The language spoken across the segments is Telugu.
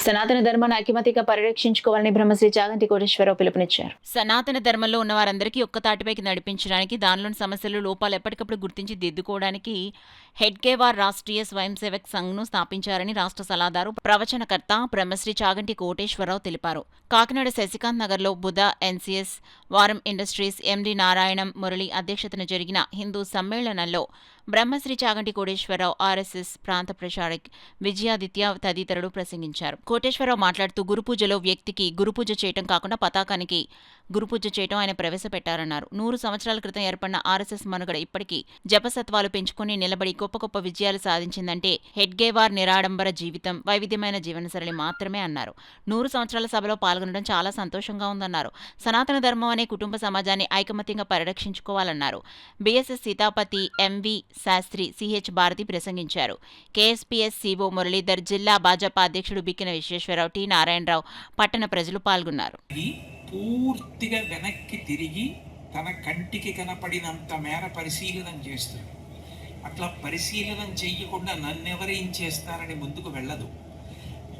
సనాతన ధర్మాన్ని ఐకమత్యంగా పరిరక్షించుకోవాలని బ్రహ్మశ్రీ చాగంటి కోటేశ్వరరావు పిలుపునిచ్చారు. సనాతన ధర్మంలో ఉన్న వారందరికీ ఒక్క తాటిపైకి నడిపించడానికి, దానిలోని సమస్యలు, లోపాలు ఎప్పటికప్పుడు గుర్తించి దిద్దుకోవడానికి హెడ్గేవార్ రాష్ట్రీయ స్వయం సేవక్ సంఘ్ను స్థాపించారని రాష్ట్ర సలహాదారు, ప్రవచనకర్త బ్రహ్మశ్రీ చాగంటి కోటేశ్వరరావు తెలిపారు. కాకినాడ శశికాంత్ నగర్లో బుధ ఎన్సీఎస్, వారం ఇండస్ట్రీస్ ఎండీ నారాయణం మురళి అధ్యక్షతన జరిగిన హిందూ సమ్మేళనంలో బ్రహ్మశ్రీ చాగంటి కోటేశ్వరరావు, ఆర్ఎస్ఎస్ ప్రాంత ప్రచారక్ విజయాదిత్య తదితరులు ప్రసంగించారు. కోటేశ్వరరావు మాట్లాడుతూ గురుపూజలో వ్యక్తికి గురుపూజ చేయటం కాకుండా పతాకానికి గురుపూజ చేయటం ఆయన ప్రవేశపెట్టారన్నారు. 100 సంవత్సరాల క్రితం ఏర్పడిన ఆర్ఎస్ఎస్ మనుగడ ఇప్పటికీ జపసత్వాలు పెంచుకుని నిలబడి గొప్ప గొప్ప విజయాలు సాధించిందంటే హెడ్గేవార్ నిరాడంబర జీవితం, వైవిధ్యమైన జీవనశైలి మాత్రమే అన్నారు. 100 సంవత్సరాల సభలో పాల్గొనడం చాలా సంతోషంగా ఉందన్నారు. సనాతన ధర్మం అనే కుటుంబ సమాజాన్ని ఐకమత్యంగా పరిరక్షించుకోవాలన్నారు. BSS Seetapathi, MV Sastri, CH Bharathi ప్రసంగించారు. కేఎస్పీఎస్ సిఓ మురళీధర్, జిల్లా భాజపా అధ్యక్షుడు బిక్కిన విశ్వేశ్వరరావు, టి నారాయణరావు, పట్టణ ప్రజలు పాల్గొన్నారు. పూర్తిగా వెనక్కి తిరిగి తన కంటికి కనపడినంత మేర పరిశీలనం చేస్తుంది. అట్లా పరిశీలనం చెయ్యకుండా నన్నెవరేం చేస్తారని ముందుకు వెళ్ళదు.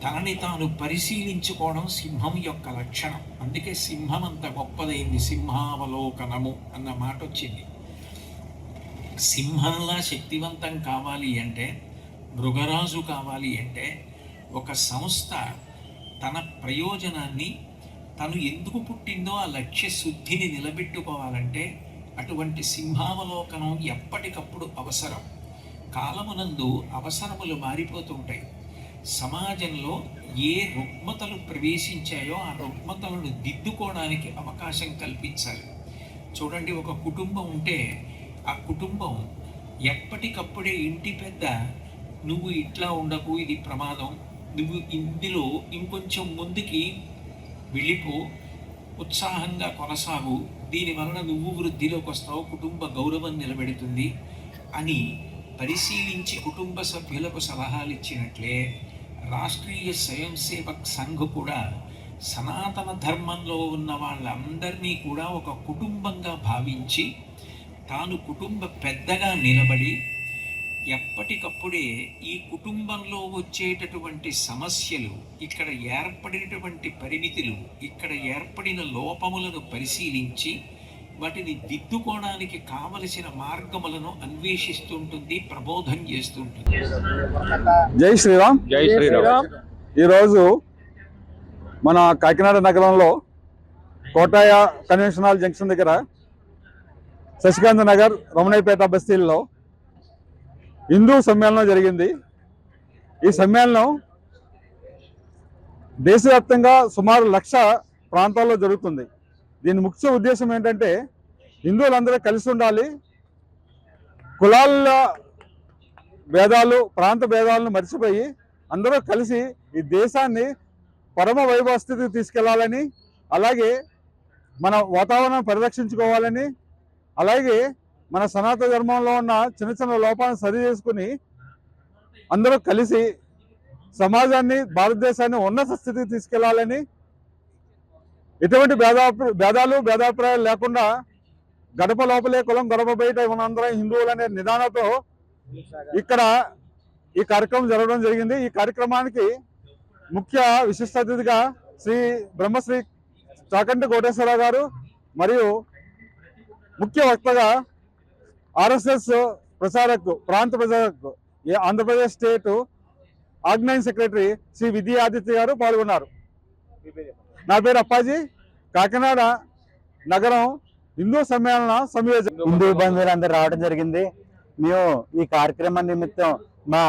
తనని తాను పరిశీలించుకోవడం సింహం యొక్క లక్షణం. అందుకే సింహం అంత గొప్పదైంది. సింహావలోకనము అన్న మాట వచ్చింది. సింహంలా శక్తివంతం కావాలి అంటే, మృగరాజు కావాలి అంటే, ఒక సంస్థ తన ప్రయోజనాన్ని, తను ఎందుకు పుట్టిందో ఆ లక్ష్య శుద్ధిని నిలబెట్టుకోవాలంటే అటువంటి సింహావలోకనం ఎప్పటికప్పుడు అవసరం. కాలమునందు అవసరములు మారిపోతుంటాయి. సమాజంలో ఏ రుగ్మతలు ప్రవేశించాయో ఆ రుగ్మతలను దిద్దుకోవడానికి అవకాశం కల్పించాలి. చూడండి, ఒక కుటుంబం ఉంటే ఆ కుటుంబం ఎప్పటికప్పుడే ఇంటి పెద్ద, నువ్వు ఇట్లా ఉండకు, ఇది ప్రమాదం, నువ్వు ఇందులో ఇంకొంచెం ముందుకి వెళ్ళిపో, ఉత్సాహంగా కొనసాగు, దీనివలన నువ్వు వృద్ధిలోకి వస్తావు, కుటుంబ గౌరవం నిలబెడుతుంది అని పరిశీలించి కుటుంబ సభ్యులకు సలహాలు ఇచ్చినట్లే రాష్ట్రీయ స్వయం సేవక్ సంఘ్ కూడా సనాతన ధర్మంలో ఉన్న వాళ్ళందరినీ కూడా ఒక కుటుంబంగా భావించి తాను కుటుంబ పెద్దగా నిలబడి ఎప్పటికప్పుడే ఈ కుటుంబంలో వచ్చేటటువంటి సమస్యలు, ఇక్కడ ఏర్పడినటువంటి పరిమితులు, ఇక్కడ ఏర్పడిన లోపములను పరిశీలించి వాటిని దిద్దుకోవడానికి కావలసిన మార్గములను అన్వేషిస్తుంటుంది, ప్రబోధం చేస్తుంటుంది. జై శ్రీరామ్. జై శ్రీరామ్. ఈరోజు మన కాకినాడ నగరంలో కోటాయ కన్వెన్షన్ హాల్ జంక్షన్ దగ్గర శశికాంత్ నగర్, రమణయ్యపేట బస్తీల్లో హిందూ సమ్మేళనం జరిగింది. ఈ సమ్మేళనం దేశవ్యాప్తంగా సుమారు 1,00,000 ప్రాంతాల్లో జరుగుతుంది. దీని ముఖ్య ఉద్దేశం ఏంటంటే హిందువులందరూ కలిసి ఉండాలి, కులాల భేదాలు, ప్రాంత భేదాలను మర్చిపోయి అందరూ కలిసి ఈ దేశాన్ని పరమ వైభవ స్థితికి తీసుకెళ్లాలని, అలాగే మన వాతావరణం పరిరక్షించుకోవాలని, అలాగే మన సనాతన ధర్మంలో ఉన్న చిన్న చిన్న లోపాలను సరి చేసుకుని అందరూ కలిసి సమాజాన్ని, భారతదేశాన్ని ఉన్నత స్థితికి తీసుకెళ్లాలని, ఎటువంటి భేదాభిప్రాయాలు లేకుండా గడప లోపలే కులం గడప బయట మనందరం హిందువులనే నిదానంతో ఇక్కడ ఈ కార్యక్రమం జరగడం జరిగింది. ఈ కార్యక్రమానికి ముఖ్య విశిష్ట అతిథిగా శ్రీ బ్రహ్మశ్రీ చాగంటి కోటేశ్వరరావు గారు మరియు ముఖ్య వక్తగా ఆర్ఎస్ఎస్ ప్రచారక్, ప్రాంత pracharak, Andhra Pradesh state organising secretary Shri Vijayaditya garu పాల్గొన్నారు. నా పేరు అప్పాజీ, కాకినాడ నగరం హిందూ సమ్మేళన సంయోజక. హిందూ బంధువులు అందరూ రావడం జరిగింది. మేము ఈ కార్యక్రమం నిమిత్తం మా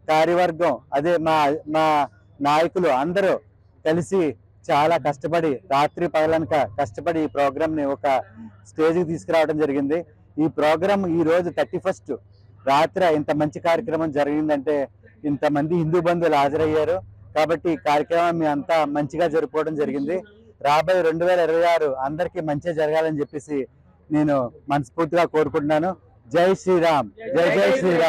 కార్యవర్గం, అదే మా నాయకులు అందరూ కలిసి చాలా కష్టపడి, రాత్రి పగలనక కష్టపడి ఈ ప్రోగ్రామ్ని ఒక స్టేజ్కి తీసుకురావడం జరిగింది. ఈ ప్రోగ్రామ్ ఈ రోజు 31 రాత్రి ఇంత మంచి కార్యక్రమం జరిగిందంటే ఇంతమంది హిందూ బంధువులు హాజరయ్యారు. కాబట్టి ఈ కార్యక్రమం అంతా మంచిగా జరుపుకోవడం జరిగింది. రాబోయే 2026 అందరికీ మంచిగా జరగాలని చెప్పేసి నేను మనస్ఫూర్తిగా కోరుకుంటున్నాను. జై శ్రీరామ్. జై జై శ్రీరామ్.